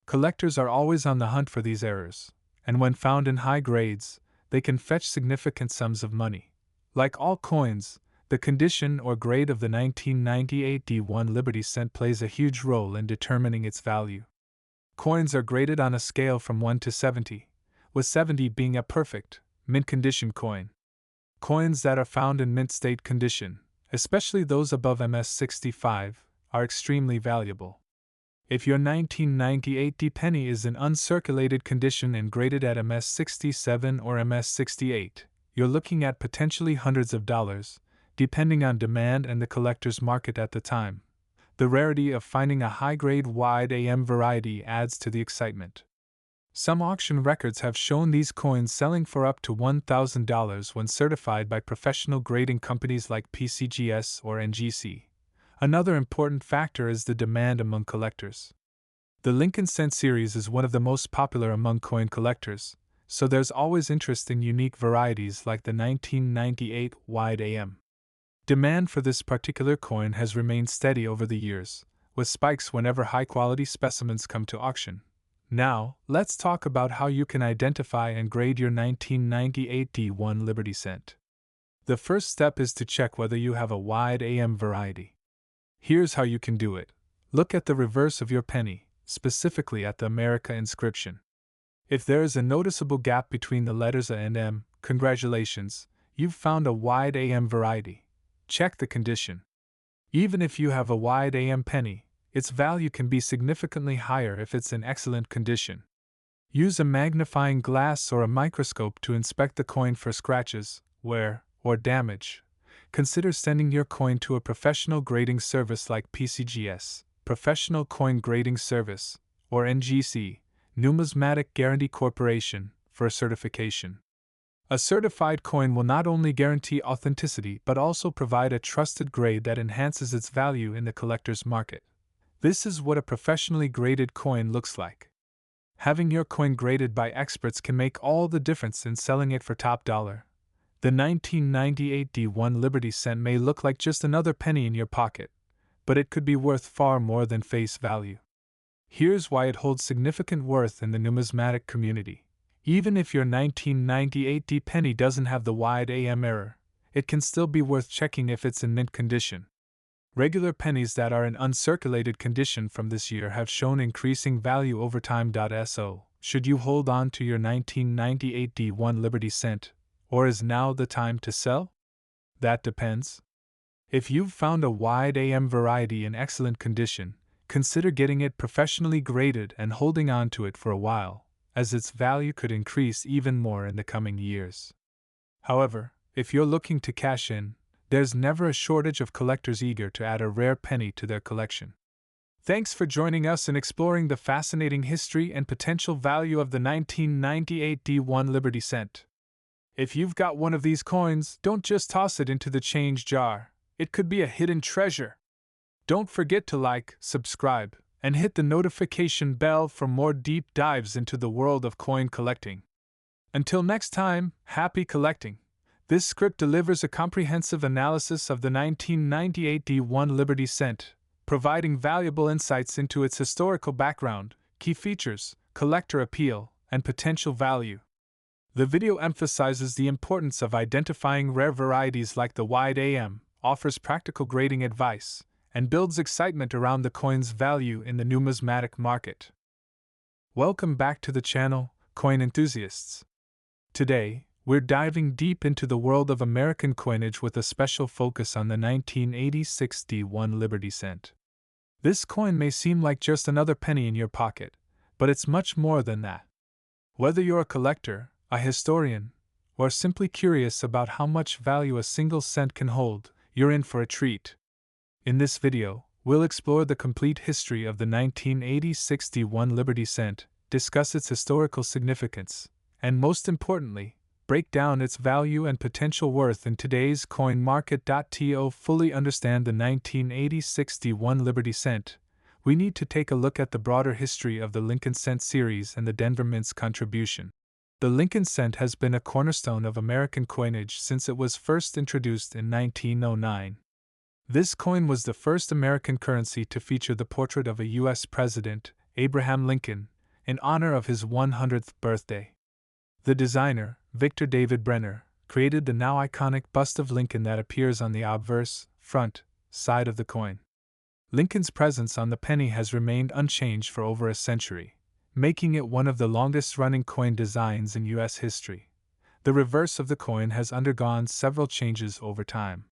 Collectors are always on the hunt for these errors, and when found in high grades, they can fetch significant sums of money. Like all coins, the condition or grade of the 1998 D1 Liberty Cent plays a huge role in determining its value. Coins are graded on a scale from 1 to 70, with 70 being a perfect, mint condition coin. Coins that are found in mint state condition, especially those above MS65, are extremely valuable. If your 1998 D penny is in uncirculated condition and graded at MS67 or MS68, you're looking at potentially hundreds of dollars, depending on demand and the collector's market at the time. The rarity of finding a high-grade wide AM variety adds to the excitement. Some auction records have shown these coins selling for up to $1,000 when certified by professional grading companies like PCGS or NGC. Another important factor is the demand among collectors. The Lincoln Cent series is one of the most popular among coin collectors, so there's always interest in unique varieties like the 1998 wide AM. Demand for this particular coin has remained steady over the years, with spikes whenever high-quality specimens come to auction. Now, let's talk about how you can identify and grade your 1998 D1 Liberty Cent. The first step is to check whether you have a wide AM variety. Here's how you can do it. Look at the reverse of your penny, specifically at the America inscription. If there is a noticeable gap between the letters A and M, congratulations, you've found a wide AM variety. Check the condition. Even if you have a wide AM penny, its value can be significantly higher if it's in excellent condition. Use a magnifying glass or a microscope to inspect the coin for scratches, wear, or damage. Consider sending your coin to a professional grading service like PCGS, Professional Coin Grading Service, or NGC, Numismatic Guarantee Corporation, for a certification. A certified coin will not only guarantee authenticity but also provide a trusted grade that enhances its value in the collector's market. This is what a professionally graded coin looks like. Having your coin graded by experts can make all the difference in selling it for top dollar. The 1998 D1 Liberty Cent may look like just another penny in your pocket, but it could be worth far more than face value. Here's why it holds significant worth in the numismatic community. Even if your 1998 D penny doesn't have the wide AM error, it can still be worth checking if it's in mint condition. Regular pennies that are in uncirculated condition from this year have shown increasing value over time. So, should you hold on to your 1998 D1 Liberty Cent, or is now the time to sell? That depends. If you've found a wide AM variety in excellent condition, consider getting it professionally graded and holding on to it for a while, as its value could increase even more in the coming years. However, if you're looking to cash in, there's never a shortage of collectors eager to add a rare penny to their collection. Thanks for joining us in exploring the fascinating history and potential value of the 1998 D1 Liberty Cent. If you've got one of these coins, don't just toss it into the change jar. It could be a hidden treasure. Don't forget to like, subscribe, and hit the notification bell for more deep dives into the world of coin collecting. Until next time, happy collecting! This script delivers a comprehensive analysis of the 1998 D1 Liberty Cent, providing valuable insights into its historical background, key features, collector appeal, and potential value. The video emphasizes the importance of identifying rare varieties like the wide AM, offers practical grading advice, and builds excitement around the coin's value in the numismatic market. Welcome back to the channel, coin enthusiasts. Today, we're diving deep into the world of American coinage with a special focus on the 1986 D1 Liberty Cent. This coin may seem like just another penny in your pocket, but it's much more than that. Whether you're a collector, a historian, or simply curious about how much value a single cent can hold, you're in for a treat. In this video, we'll explore the complete history of the 1986 D1 Liberty Cent, discuss its historical significance, and most importantly, break down its value and potential worth in today's coin market. To fully understand the 1986 D1 Liberty Cent, we need to take a look at the broader history of the Lincoln Cent series and the Denver Mint's contribution. The Lincoln Cent has been a cornerstone of American coinage since it was first introduced in 1909. This coin was the first American currency to feature the portrait of a U.S. President, Abraham Lincoln, in honor of his 100th birthday. The designer, Victor David Brenner, created the now iconic bust of Lincoln that appears on the obverse, front, side of the coin. Lincoln's presence on the penny has remained unchanged for over a century, making it one of the longest-running coin designs in U.S. history. The reverse of the coin has undergone several changes over time.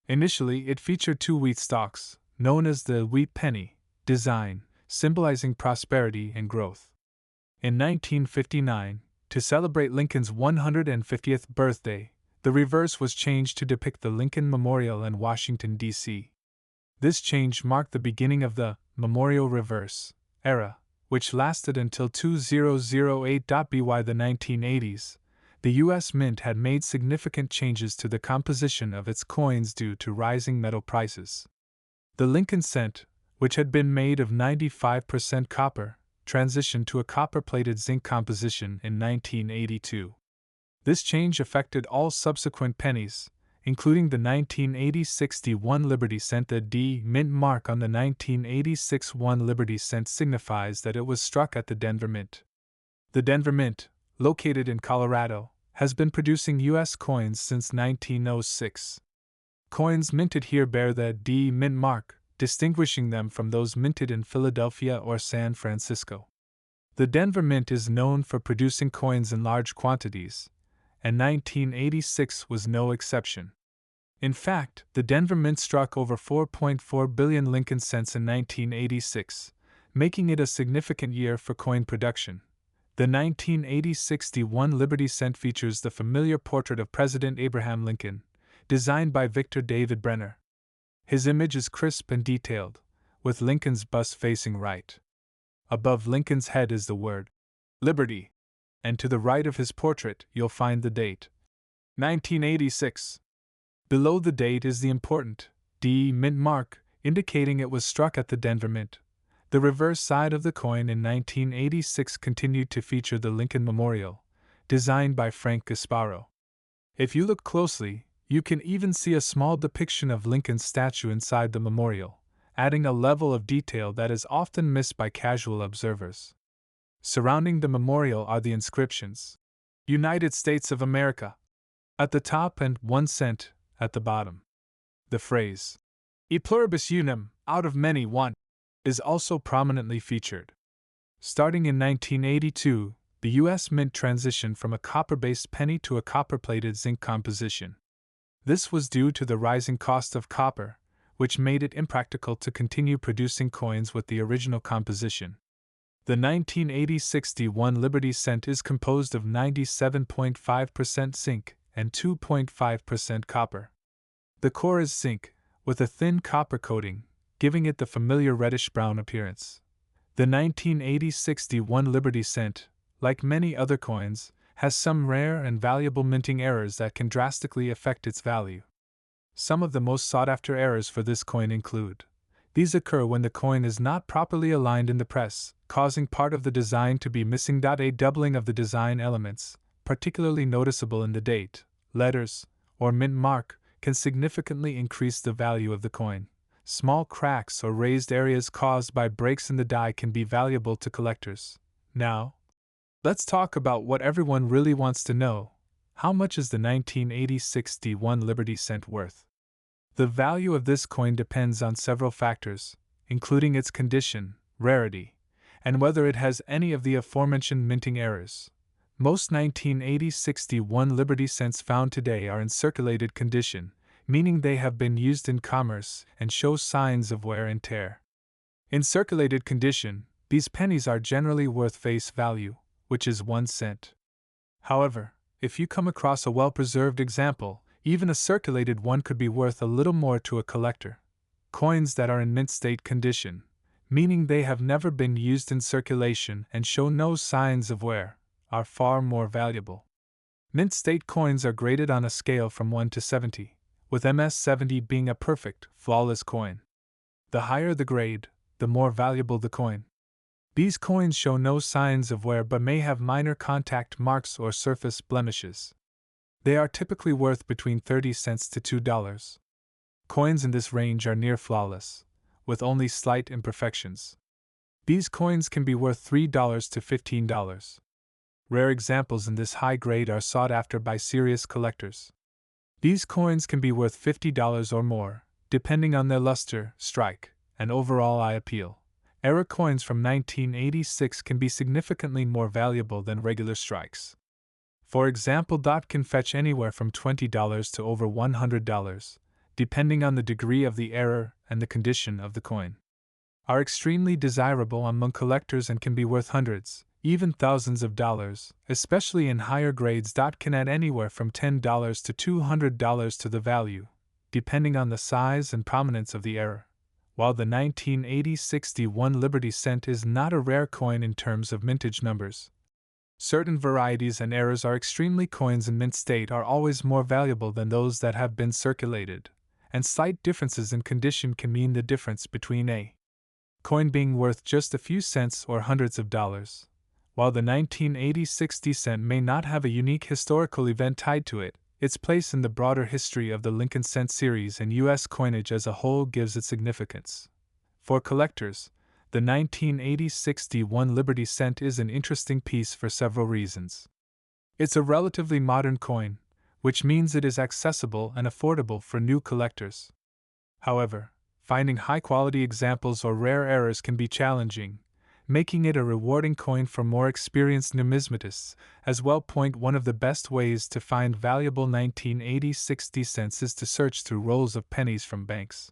Initially, it featured two wheat stalks, known as the wheat penny design, symbolizing prosperity and growth. In 1959, to celebrate Lincoln's 150th birthday, the reverse was changed to depict the Lincoln Memorial in Washington, D.C. This change marked the beginning of the Memorial Reverse era, which lasted until 2008. By the 1980s, the U.S. Mint had made significant changes to the composition of its coins due to rising metal prices. The Lincoln Cent, which had been made of 95% copper, transitioned to a copper-plated zinc composition in 1982. This change affected all subsequent pennies, including the 1980 1 Liberty cent. The D Mint mark on the 1986 1 Liberty cent signifies that it was struck at the Denver Mint. The Denver Mint, located in Colorado, has been producing U.S. coins since 1906. Coins minted here bear the D Mint mark, distinguishing them from those minted in Philadelphia or San Francisco. The Denver Mint is known for producing coins in large quantities, and 1986 was no exception. In fact, the Denver Mint struck over 4.4 billion Lincoln cents in 1986, making it a significant year for coin production. The 1986 1 Liberty cent features the familiar portrait of President Abraham Lincoln, designed by Victor David Brenner. His image is crisp and detailed, with Lincoln's bust facing right. Above Lincoln's head is the word Liberty, and to the right of his portrait you'll find the date 1986. Below the date is the important D Mint mark, indicating it was struck at the Denver Mint. The reverse side of the coin in 1986 continued to feature the Lincoln Memorial, designed by Frank Gasparo. If you look closely, you can even see a small depiction of Lincoln's statue inside the memorial, adding a level of detail that is often missed by casual observers. Surrounding the memorial are the inscriptions United States of America at the top and 1 cent at the bottom. The phrase E pluribus unum, out of many one, is also prominently featured. Starting in 1982, the U.S. Mint transitioned from a copper-based penny to a copper-plated zinc composition. This was due to the rising cost of copper, which made it impractical to continue producing coins with the original composition. The 1986 1 Liberty cent is composed of 97.5% zinc and 2.5% copper. The core is zinc, with a thin copper coating, giving it the familiar reddish-brown appearance. The 1986 1 Liberty cent, like many other coins, has some rare and valuable minting errors that can drastically affect its value. Some of the most sought-after errors for this coin include: these occur when the coin is not properly aligned in the press, causing part of the design to be missing. A doubling of the design elements, particularly noticeable in the date, letters, or mint mark, can significantly increase the value of the coin. Small cracks or raised areas caused by breaks in the die can be valuable to collectors. Now, let's talk about what everyone really wants to know. How much is the 1986 1 Liberty cent worth? The value of this coin depends on several factors, including its condition, rarity, and whether it has any of the aforementioned minting errors. Most 1986 1 Liberty cents found today are in circulated condition, meaning they have been used in commerce and show signs of wear and tear. In circulated condition, these pennies are generally worth face value, which is 1 cent. However, if you come across a well-preserved example, even a circulated one could be worth a little more to a collector. Coins that are in mint state condition, meaning they have never been used in circulation and show no signs of wear, are far more valuable. Mint state coins are graded on a scale from 1 to 70, with MS 70 being a perfect, flawless coin. The higher the grade, the more valuable the coin. These coins show no signs of wear but may have minor contact marks or surface blemishes. They are typically worth between 30 cents to $2. Coins in this range are near flawless, with only slight imperfections. These coins can be worth $3 to $15. Rare examples in this high grade are sought after by serious collectors. These coins can be worth $50 or more, depending on their luster, strike, and overall eye appeal. Era coins from 1986 can be significantly more valuable than regular strikes. For example, dot can fetch anywhere from $20 to over $100, depending on the degree of the error and the condition of the coin. Are extremely desirable among collectors and can be worth hundreds, even thousands of dollars, especially in higher grades. Dot can add anywhere from $10 to $200 to the value, depending on the size and prominence of the error. While the 1986 1 Liberty cent is not a rare coin in terms of mintage numbers, certain varieties and errors are extremely. Coins in mint state are always more valuable than those that have been circulated, and slight differences in condition can mean the difference between a coin being worth just a few cents or hundreds of dollars. While the 1980 60 cent may not have a unique historical event tied to it, its place in the broader history of the Lincoln cent series and U.S. coinage as a whole gives it significance. For collectors, the 1980 61 Liberty cent is an interesting piece for several reasons. It's a relatively modern coin, which means it is accessible and affordable for new collectors. However, finding high-quality examples or rare errors can be challenging, making it a rewarding coin for more experienced numismatists. As well, one of the best ways to find valuable 1980 60 cents is to search through rolls of pennies from banks.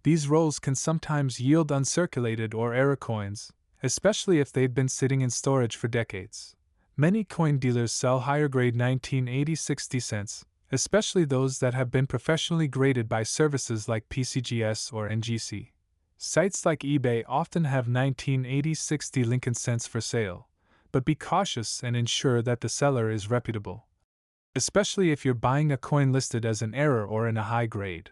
These rolls can sometimes yield uncirculated or error coins, especially if they've been sitting in storage for decades. Many coin dealers sell higher-grade 1980 60 cents, especially those that have been professionally graded by services like PCGS or NGC. Sites like eBay often have 1980 60 Lincoln cents for sale, but be cautious and ensure that the seller is reputable, especially if you're buying a coin listed as an error or in a high grade.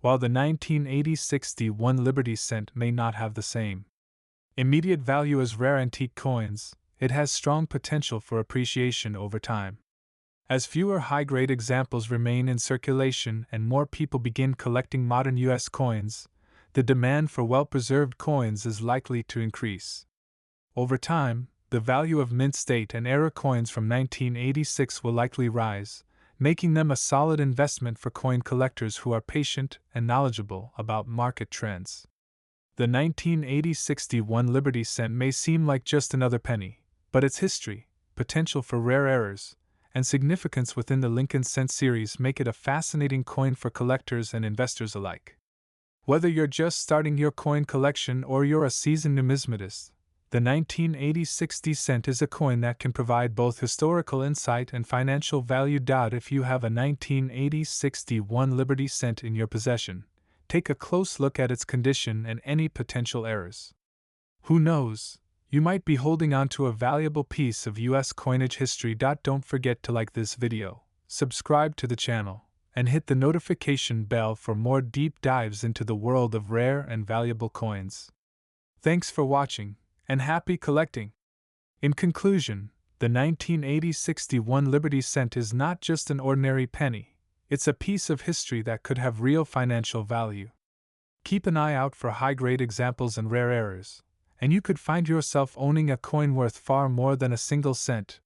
While the 1980 61 Liberty cent may not have the same immediate value as rare antique coins, it has strong potential for appreciation over time. As fewer high-grade examples remain in circulation and more people begin collecting modern U.S. coins, the demand for well-preserved coins is likely to increase. Over time, the value of mint state and error coins from 1986 will likely rise, making them a solid investment for coin collectors who are patient and knowledgeable about market trends. The 1980 61 Liberty cent may seem like just another penny, but its history, potential for rare errors, and significance within the Lincoln cent series make it a fascinating coin for collectors and investors alike. Whether you're just starting your coin collection or you're a seasoned numismatist, the 1980 60 cent is a coin that can provide both historical insight and financial value. If you have a 1980 61 Liberty cent in your possession, take a close look at its condition and any potential errors. Who knows? You might be holding on to a valuable piece of U.S. coinage history. Don't forget to like this video, subscribe to the channel, and hit the notification bell for more deep dives into the world of rare and valuable coins. Thanks for watching, and happy collecting! In conclusion, the 1980 61 Liberty cent is not just an ordinary penny, it's a piece of history that could have real financial value. Keep an eye out for high-grade examples and rare errors, and you could find yourself owning a coin worth far more than a single cent.